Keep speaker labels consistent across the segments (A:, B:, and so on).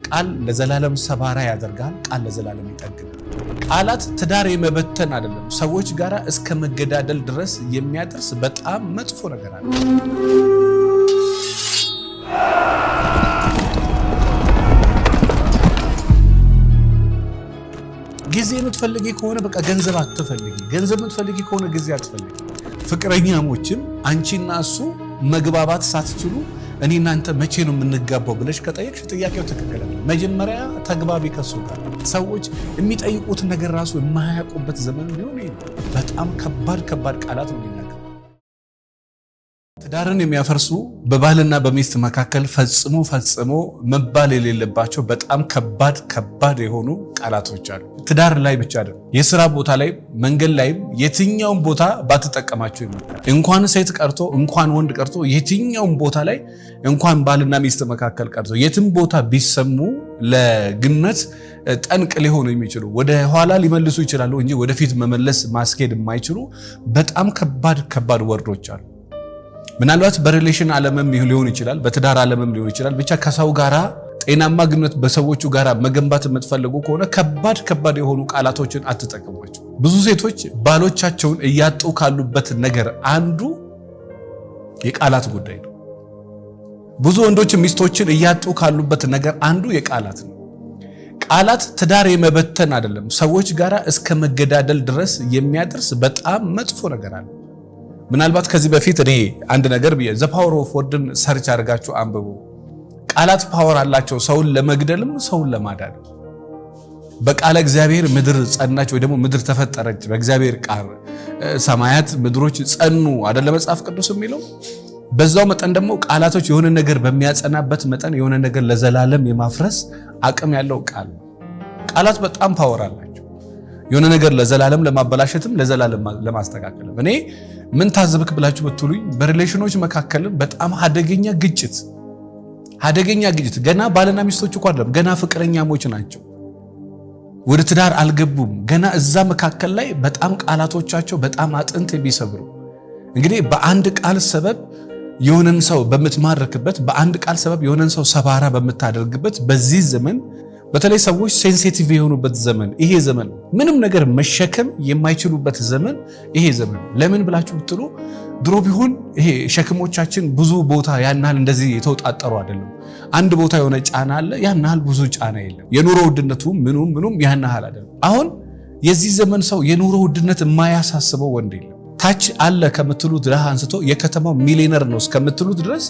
A: ቃል ለዘላለም ሰባራ ያደርጋል። ቃል ለዘላለም ይጠግናል። ቃላት ትዳር የመበተን አይደለም፣ ሰዎች ጋራ እስከ መገዳደል ድረስ የሚያደርስ በጣም መጥፎ ነገር አለ። ጊዜ የምትፈልጊ ከሆነ በቃ ገንዘብ አትፈልጊ። ገንዘብ የምትፈልጊ ከሆነ ጊዜ አትፈልጊ። ፍቅረኛሞችም አንቺና እሱ መግባባት ሳትችሉ እኔ እናንተ መቼ ነው የምንጋባው ብለሽ ከጠየቅሽ ጥያቄው ትክክል ነው። መጀመሪያ ተግባቢ ከሱ ጋር። ሰዎች የሚጠይቁት ነገር ራሱ የማያውቁበት ዘመን ቢሆን በጣም ከባድ ቃላት ነው የሚናገሩ። ትዳርን የሚያፈርሱ በባልና በሚስት መካከል ፈጽሞ መባል የሌለባቸው በጣም ከባድ የሆኑ ቃላቶች አሉ። ትዳር ላይ ብቻ አይደለም፣ የሥራ ቦታ ላይ፣ መንገድ ላይም የትኛውም ቦታ ባትጠቀማቸው ይመከራል። እንኳን ሴት ቀርቶ እንኳን ወንድ ቀርቶ የትኛውም ቦታ ላይ እንኳን ባልና ሚስት መካከል ቀርቶ የትም ቦታ ቢሰሙ ለግንኙነት ጠንቅ ሊሆኑ የሚችሉ ወደ ኋላ ሊመልሱ ይችላሉ እንጂ ወደፊት መመለስ ማስኬድ የማይችሉ በጣም ከባድ ወርዶች አሉ። ምናልባት በሪሌሽን ዓለምም ሊሆን ይችላል፣ በትዳር ዓለምም ሊሆን ይችላል። ብቻ ከሰው ጋራ ጤናማ ግንኙነት በሰዎቹ ጋራ መገንባት የምትፈልጉ ከሆነ ከባድ የሆኑ ቃላቶችን አትጠቀሟቸው። ብዙ ሴቶች ባሎቻቸውን እያጡ ካሉበት ነገር አንዱ የቃላት ጉዳይ ነው። ብዙ ወንዶች ሚስቶችን እያጡ ካሉበት ነገር አንዱ የቃላት ነው። ቃላት ትዳር የመበተን አይደለም፣ ሰዎች ጋራ እስከ መገዳደል ድረስ የሚያደርስ በጣም መጥፎ ነገር አለ። ምናልባት ከዚህ በፊት እኔ አንድ ነገር ዘ ፓወር ኦፍ ወርድን ሰርች አድርጋችሁ አንብቡ። ቃላት ፓወር አላቸው፣ ሰውን ለመግደልም ሰውን ለማዳን። በቃለ እግዚአብሔር ምድር ጸናች ወይ ደግሞ ምድር ተፈጠረች። በእግዚአብሔር ቃል ሰማያት ምድሮች ጸኑ አይደለ መጽሐፍ ቅዱስ የሚለው። በዛው መጠን ደግሞ ቃላቶች የሆነ ነገር በሚያጸናበት መጠን የሆነ ነገር ለዘላለም የማፍረስ አቅም ያለው ቃል። ቃላት በጣም ፓወር አላቸው፣ የሆነ ነገር ለዘላለም ለማበላሸትም ለዘላለም ለማስተካከልም። እኔ ምን ታዘብክ ብላችሁ ብትሉኝ በሪሌሽኖች መካከልም በጣም አደገኛ ግጭት ገና ባልና ሚስቶች እኮ አይደለም፣ ገና ፍቅረኛሞች ናቸው፣ ወደ ትዳር አልገቡም። ገና እዛ መካከል ላይ በጣም ቃላቶቻቸው በጣም አጥንት የሚሰብሩ። እንግዲህ በአንድ ቃል ሰበብ የሆነን ሰው በምትማርክበት፣ በአንድ ቃል ሰበብ የሆነን ሰው ሰባራ በምታደርግበት በዚህ ዘመን በተለይ ሰዎች ሴንሲቲቭ የሆኑበት ዘመን ይሄ ዘመን፣ ምንም ነገር መሸከም የማይችሉበት ዘመን ይሄ ዘመን። ለምን ብላችሁ ብትሉ ድሮ ቢሆን ይሄ ሸክሞቻችን ብዙ ቦታ ያናል እንደዚህ የተወጣጠሩ አይደለም። አንድ ቦታ የሆነ ጫና አለ፣ ያናል ብዙ ጫና የለም። የኑሮ ውድነቱ ምኑም ያናል አይደለም። አሁን የዚህ ዘመን ሰው የኑሮ ውድነት የማያሳስበው ወንድ የለም። ታች አለ ከምትሉት ድሃ አንስቶ የከተማው ሚሊዮነር ነው እስከምትሉት ድረስ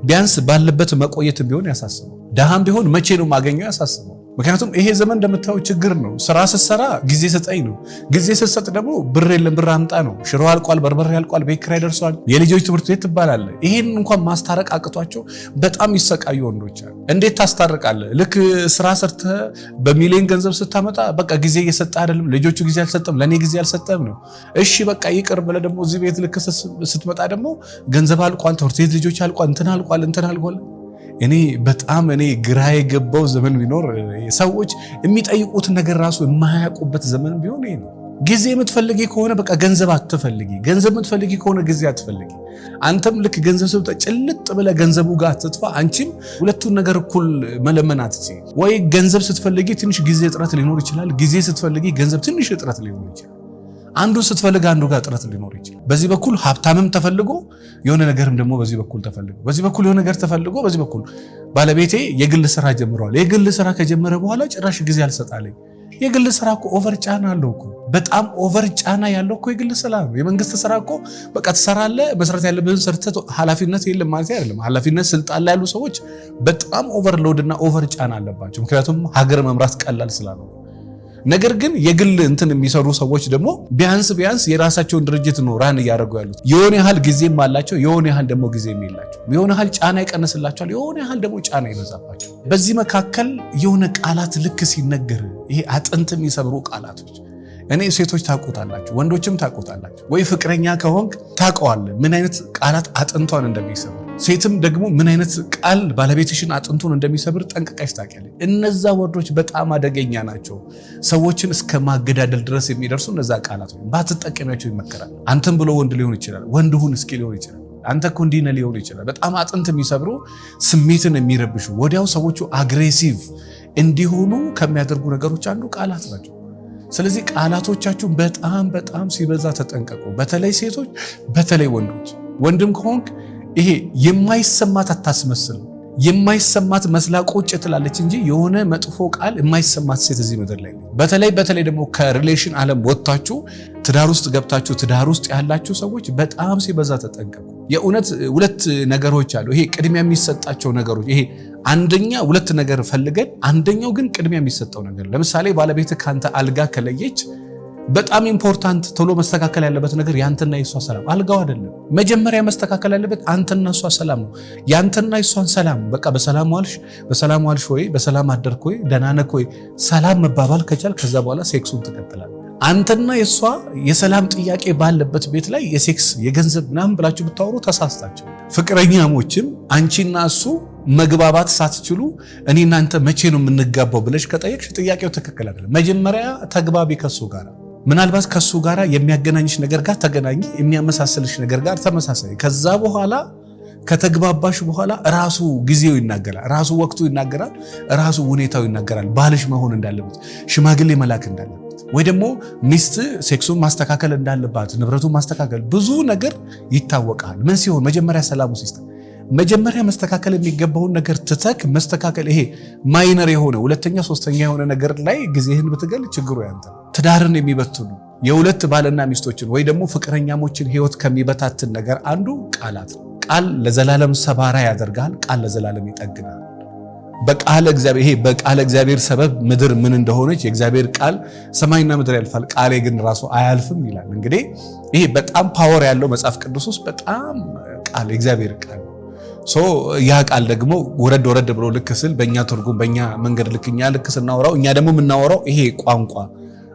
A: ቢያንስ ባለበት መቆየት ቢሆን ያሳስበው። ድሃም ቢሆን መቼ ነው ማገኘው ያሳስበው። ምክንያቱም ይሄ ዘመን እንደምታየው ችግር ነው። ስራ ስትሰራ ጊዜ ሰጠኝ ነው። ጊዜ ስትሰጥ ደግሞ ብር የለም ብር አምጣ ነው። ሽሮ አልቋል፣ በርበሬ አልቋል፣ ቤት ኪራይ ደርሷል፣ የልጆች ትምህርት ቤት ትባላለ። ይሄን እንኳን ማስታረቅ አቅቷቸው በጣም ይሰቃዩ ወንዶች አሉ። እንዴት ታስታርቃለህ? ልክ ስራ ሰርተህ በሚሊዮን ገንዘብ ስታመጣ በቃ ጊዜ እየሰጠ አይደለም፣ ልጆቹ ጊዜ አልሰጠም፣ ለኔ ጊዜ አልሰጠም ነው። እሺ በቃ ይቅር ብለህ ደግሞ እዚህ ቤት ልክ ስትመጣ ደግሞ ገንዘብ አልቋል፣ ትምህርት ቤት ልጆች አልቋል፣ እንትን አልቋል። እኔ በጣም ግራ የገባው ዘመን ቢኖር ሰዎች የሚጠይቁት ነገር ራሱ የማያውቁበት ዘመን ቢሆን ይሄ ነው። ጊዜ የምትፈልጊ ከሆነ በቃ ገንዘብ አትፈልጊ። ገንዘብ የምትፈልጊ ከሆነ ጊዜ አትፈልጊ። አንተም ልክ ገንዘብ ሰው ጭልጥ ብለህ ገንዘቡ ጋር አትጥፋ። አንቺም ሁለቱን ነገር እኩል መለመን አትችይ። ወይ ገንዘብ ስትፈልጊ ትንሽ ጊዜ እጥረት ሊኖር ይችላል። ጊዜ ስትፈልጊ ገንዘብ ትንሽ እጥረት ሊኖር ይችላል። አንዱን ስትፈልግ አንዱ ጋር እጥረት ሊኖር ይችላል። በዚህ በኩል ሀብታምም ተፈልጎ የሆነ ነገርም ደግሞ በዚህ በኩል ተፈልጎ፣ በዚህ በኩል የሆነ ነገር ተፈልጎ፣ በዚህ በኩል ባለቤቴ የግል ስራ ጀምሯል። የግል ስራ ከጀመረ በኋላ ጭራሽ ጊዜ አልሰጣለኝ። የግል ስራ እኮ ኦቨር ጫና አለው እኮ፣ በጣም ኦቨር ጫና ያለው እኮ የግል ስራ ነው። የመንግስት ስራ እኮ በቃ ትሰራለህ፣ መስራት ያለብህን ሰርተህ ኃላፊነት የለም ማለት አይደለም። ኃላፊነት ስልጣን ላይ ያሉ ሰዎች በጣም ኦቨርሎድ እና ኦቨር ጫና አለባቸው። ምክንያቱም ሀገር መምራት ቀላል ስላልሆነ። ነገር ግን የግል እንትን የሚሰሩ ሰዎች ደግሞ ቢያንስ የራሳቸውን ድርጅት ነው ራን እያደረጉ ያሉት። የሆነ ያህል ጊዜም አላቸው፣ የሆነ ያህል ደግሞ ጊዜም የላቸው። የሆነ ያህል ጫና ይቀንስላቸዋል፣ የሆነ ያህል ደግሞ ጫና ይበዛባቸው። በዚህ መካከል የሆነ ቃላት ልክ ሲነገር ይሄ አጥንት የሚሰብሩ ቃላቶች፣ እኔ ሴቶች ታውቁታላችሁ፣ ወንዶችም ታውቁታላችሁ። ወይ ፍቅረኛ ከሆንክ ታውቀዋለህ ምን አይነት ቃላት አጥንቷን እንደሚሰብር። ሴትም ደግሞ ምን አይነት ቃል ባለቤትሽን አጥንቱን እንደሚሰብር ጠንቅቀሽ ታውቂያለሽ። እነዛ ወርዶች በጣም አደገኛ ናቸው። ሰዎችን እስከ ማገዳደል ድረስ የሚደርሱ እነዛ ቃላት ባትጠቀሚያቸው ይመከራል። አንተም ብሎ ወንድ ሊሆን ይችላል፣ ወንድ ሁን እስኪ ሊሆን ይችላል፣ አንተ እኮ እንዲህ ሊሆን ይችላል። በጣም አጥንት የሚሰብሩ ስሜትን የሚረብሹ ወዲያው ሰዎቹ አግሬሲቭ እንዲሆኑ ከሚያደርጉ ነገሮች አንዱ ቃላት ናቸው። ስለዚህ ቃላቶቻችሁን በጣም ሲበዛ ተጠንቀቁ። በተለይ ሴቶች፣ በተለይ ወንዶች። ወንድም ከሆንክ ይሄ የማይሰማት አታስመስል። የማይሰማት መስላ ቁጭ ትላለች እንጂ የሆነ መጥፎ ቃል የማይሰማት ሴት እዚህ ምድር ላይ ነው። በተለይ ደግሞ ከሪሌሽን ዓለም ወጥታችሁ ትዳር ውስጥ ገብታችሁ ትዳር ውስጥ ያላችሁ ሰዎች በጣም ሲበዛ ተጠንቀቁ። የእውነት ሁለት ነገሮች አሉ። ይሄ ቅድሚያ የሚሰጣቸው ነገሮች ይሄ አንደኛ ሁለት ነገር ፈልገን አንደኛው ግን ቅድሚያ የሚሰጠው ነገር። ለምሳሌ ባለቤት ካንተ አልጋ ከለየች በጣም ኢምፖርታንት ቶሎ መስተካከል ያለበት ነገር ያንተና የሷ ሰላም፣ አልጋው አይደለም። መጀመሪያ መስተካከል ያለበት አንተና እሷ ሰላም ነው። ያንተና የሷን ሰላም በቃ በሰላም ዋልሽ ወይ በሰላም አደርክ ወይ ደህና ነህ ወይ ሰላም መባባል ከቻል ከዛ በኋላ ሴክሱን ትቀጥላለህ። አንተና የሷ የሰላም ጥያቄ ባለበት ቤት ላይ የሴክስ የገንዘብ ምናምን ብላችሁ ብታወሩ ተሳስታችሁ። ፍቅረኛሞችም አንቺና እሱ መግባባት ሳትችሉ እኔ እናንተ መቼ ነው የምንጋባው ብለሽ ከጠየቅሽ ጥያቄው ትክክል አይደለም። መጀመሪያ ተግባቢ ከሱ ጋር። ምናልባት ከሱ ጋር የሚያገናኝሽ ነገር ጋር ተገናኝ፣ የሚያመሳሰልሽ ነገር ጋር ተመሳሳይ። ከዛ በኋላ ከተግባባሽ በኋላ ራሱ ጊዜው ይናገራል፣ ራሱ ወቅቱ ይናገራል፣ ራሱ ሁኔታው ይናገራል። ባልሽ መሆን እንዳለበት፣ ሽማግሌ መላክ እንዳለበት፣ ወይ ደግሞ ሚስት ሴክሱን ማስተካከል እንዳለባት፣ ንብረቱን ማስተካከል፣ ብዙ ነገር ይታወቃል። ምን ሲሆን መጀመሪያ ሰላሙ ሲስተም መጀመሪያ መስተካከል የሚገባውን ነገር ትተክ መስተካከል ይሄ ማይነር የሆነ ሁለተኛ ሶስተኛ የሆነ ነገር ላይ ጊዜህን ብትገል ችግሩ ያንተ። ትዳርን የሚበትኑ የሁለት ባልና ሚስቶችን ወይ ደግሞ ፍቅረኛሞችን ህይወት ከሚበታትን ነገር አንዱ ቃላት ነው። ቃል ለዘላለም ሰባራ ያደርጋል። ቃል ለዘላለም ይጠግናል። በቃለ እግዚአብሔር ሰበብ ምድር ምን እንደሆነች የእግዚአብሔር ቃል ሰማይና ምድር ያልፋል፣ ቃሌ ግን ራሱ አያልፍም ይላል። እንግዲህ ይሄ በጣም ፓወር ያለው መጽሐፍ ቅዱስ ውስጥ በጣም ቃል የእግዚአብሔር ቃል ያ ቃል ደግሞ ወረድ ብሎ ልክ ስል በእኛ ትርጉም በእኛ መንገድ ልክኛ ልክ ስናወራው እኛ ደግሞ የምናወራው ይሄ ቋንቋ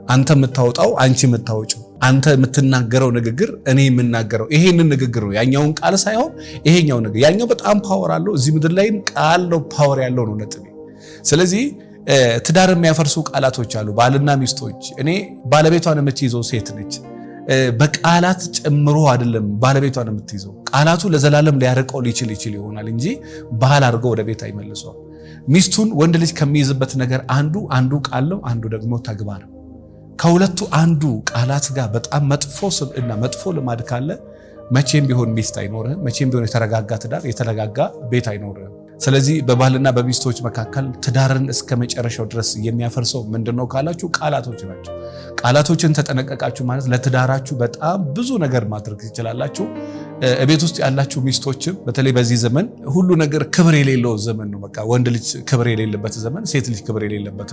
A: አንተ የምታወጣው አንቺ የምታወጪው አንተ የምትናገረው ንግግር እኔ የምናገረው ይሄንን ንግግር ነው። ያኛውን ቃል ሳይሆን ይሄኛው ንግግር። ያኛው በጣም ፓወር አለው። እዚህ ምድር ላይ ቃል ነው ፓወር ያለው ነው ነጥብ። ስለዚህ ትዳር የሚያፈርሱ ቃላቶች አሉ። ባልና ሚስቶች እኔ ባለቤቷን የምትይዘው ሴት ነች። በቃላት ጨምሮ አይደለም ባለቤቷን የምትይዘው። ቃላቱ ለዘላለም ሊያርቀው ሊችል ይሆናል እንጂ ባህል አድርገው ወደ ቤት አይመልሰው። ሚስቱን ወንድ ልጅ ከሚይዝበት ነገር አንዱ ቃል ነው፣ አንዱ ደግሞ ተግባር። ከሁለቱ አንዱ ቃላት ጋር በጣም መጥፎ ስብዕና መጥፎ ልማድ ካለ መቼም ቢሆን ሚስት አይኖርህም። መቼም ቢሆን የተረጋጋ ትዳር የተረጋጋ ቤት አይኖርህም። ስለዚህ በባልና በሚስቶች መካከል ትዳርን እስከ መጨረሻው ድረስ የሚያፈርሰው ምንድነው ካላችሁ ቃላቶች ናቸው። ቃላቶችን ተጠነቀቃችሁ ማለት ለትዳራችሁ በጣም ብዙ ነገር ማድረግ ትችላላችሁ። ቤት ውስጥ ያላችሁ ሚስቶችም በተለይ በዚህ ዘመን ሁሉ ነገር ክብር የሌለው ዘመን ነው። በቃ ወንድ ልጅ ክብር የሌለበት ዘመን፣ ሴት ልጅ ክብር የሌለበት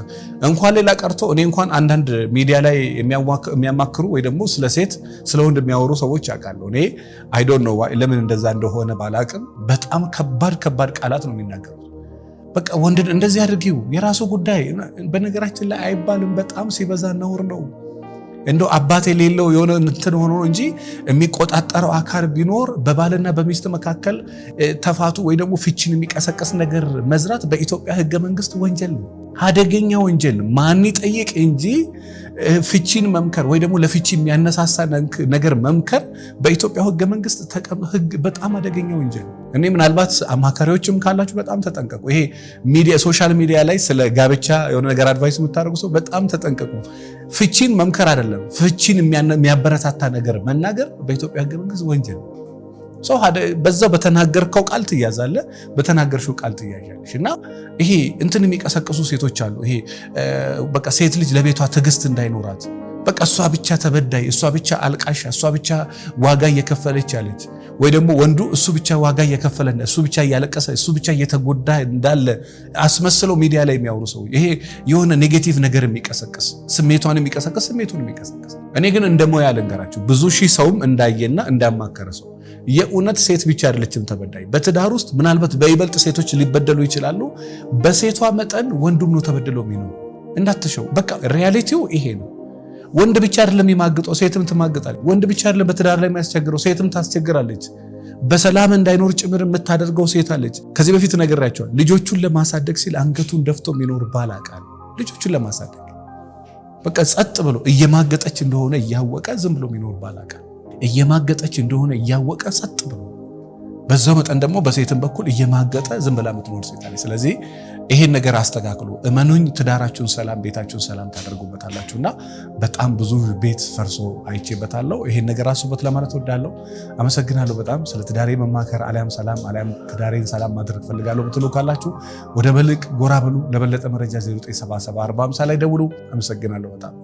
A: እንኳን ሌላ ቀርቶ እኔ እንኳን አንዳንድ ሚዲያ ላይ የሚያማክሩ ወይ ደግሞ ስለ ሴት ስለ ወንድ የሚያወሩ ሰዎች አውቃለሁ። እኔ አይ ዶንት ኖ ለምን እንደዛ እንደሆነ ባላቅም በጣም ከባድ ቃላት ነው የሚናገሩት። በቃ ወንድን እንደዚህ አድርጊው የራሱ ጉዳይ። በነገራችን ላይ አይባልም፣ በጣም ሲበዛ ነውር ነው። እንደው አባት የሌለው የሆነ እንትን ሆኖ እንጂ የሚቆጣጠረው አካል ቢኖር በባልና በሚስት መካከል ተፋቱ ወይ ደግሞ ፍቺን የሚቀሰቀስ ነገር መዝራት በኢትዮጵያ ሕገ መንግስት ወንጀል ነው፣ አደገኛ ወንጀል ነው። ማን ይጠይቅ እንጂ ፍቺን መምከር ወይ ደግሞ ለፍቺ የሚያነሳሳ ነገር መምከር በኢትዮጵያ ሕገ መንግስት ሕግ በጣም አደገኛ ወንጀል። እኔ ምናልባት አማካሪዎችም ካላችሁ በጣም ተጠንቀቁ። ይሄ ሚዲያ ሶሻል ሚዲያ ላይ ስለ ጋብቻ የሆነ ነገር አድቫይስ የምታደርጉ ሰው በጣም ተጠንቀቁ። ፍቺን መምከር አይደለም፣ ፍቺን የሚያበረታታ ነገር መናገር በኢትዮጵያ ሕገ መንግስት ወንጀል ነው። በዛው በተናገርከው ቃል ትያዛለህ፣ በተናገርሽው ቃል ትያዣለሽ። እና ይሄ እንትን የሚቀሰቅሱ ሴቶች አሉ። ይሄ በቃ ሴት ልጅ ለቤቷ ትዕግስት እንዳይኖራት በቃ እሷ ብቻ ተበዳይ፣ እሷ ብቻ አልቃሽ፣ እሷ ብቻ ዋጋ እየከፈለች ያለች ወይ ደግሞ ወንዱ እሱ ብቻ ዋጋ እየከፈለ እሱ ብቻ እያለቀሰ እሱ ብቻ እየተጎዳ እንዳለ አስመስለው ሚዲያ ላይ የሚያወሩ ሰው ይሄ የሆነ ኔጌቲቭ ነገር የሚቀሰቅስ ስሜቱን የሚቀሰቅስ እኔ ግን እንደሞያ ልንገራችሁ ብዙ ሺህ ሰውም እንዳየና እንዳማከረ ሰው የእውነት ሴት ብቻ አይደለችም ተበዳይ። በትዳር ውስጥ ምናልባት በይበልጥ ሴቶች ሊበደሉ ይችላሉ። በሴቷ መጠን ወንዱም ነው ተበድሎ የሚኖር እንዳትሸው። በቃ ሪያሊቲው ይሄ ነው። ወንድ ብቻ አይደለም የሚማግጠው፣ ሴትም ትማግጣለች። ወንድ ብቻ አይደለም በትዳር ላይ የሚያስቸግረው፣ ሴትም ታስቸግራለች። በሰላም እንዳይኖር ጭምር የምታደርገው ሴት አለች። ከዚህ በፊት ነግሬያቸዋለሁ። ልጆቹን ለማሳደግ ሲል አንገቱን ደፍቶ የሚኖር ባል አውቃለሁ። ልጆቹን ለማሳደግ በቃ ጸጥ ብሎ እየማገጠች እንደሆነ እያወቀ ዝም ብሎ የሚኖር ባል አውቃለሁ። እየማገጠች እንደሆነ እያወቀ ጸጥ ብሎ በዛው መጠን ደግሞ በሴትም በኩል እየማገጠ ዝም ብላ የምትኖር ሴት አለች። ስለዚህ ይሄን ነገር አስተካክሉ። እመኑኝ ትዳራችሁን ሰላም፣ ቤታችሁን ሰላም ታደርጉበታላችሁና በጣም ብዙ ቤት ፈርሶ አይቼበታለሁ። ይሄን ነገር አስቡበት ለማለት ወዳለሁ። አመሰግናለሁ በጣም ስለ ትዳሬ መማከር አሊያም ሰላም አሊያም ትዳሬን ሰላም ማድረግ ፈልጋለሁ ብትሉ ካላችሁ ወደ መልሕቅ ጎራ በሉ። ለበለጠ መረጃ 09774050 ላይ ደውሉ። አመሰግናለሁ በጣም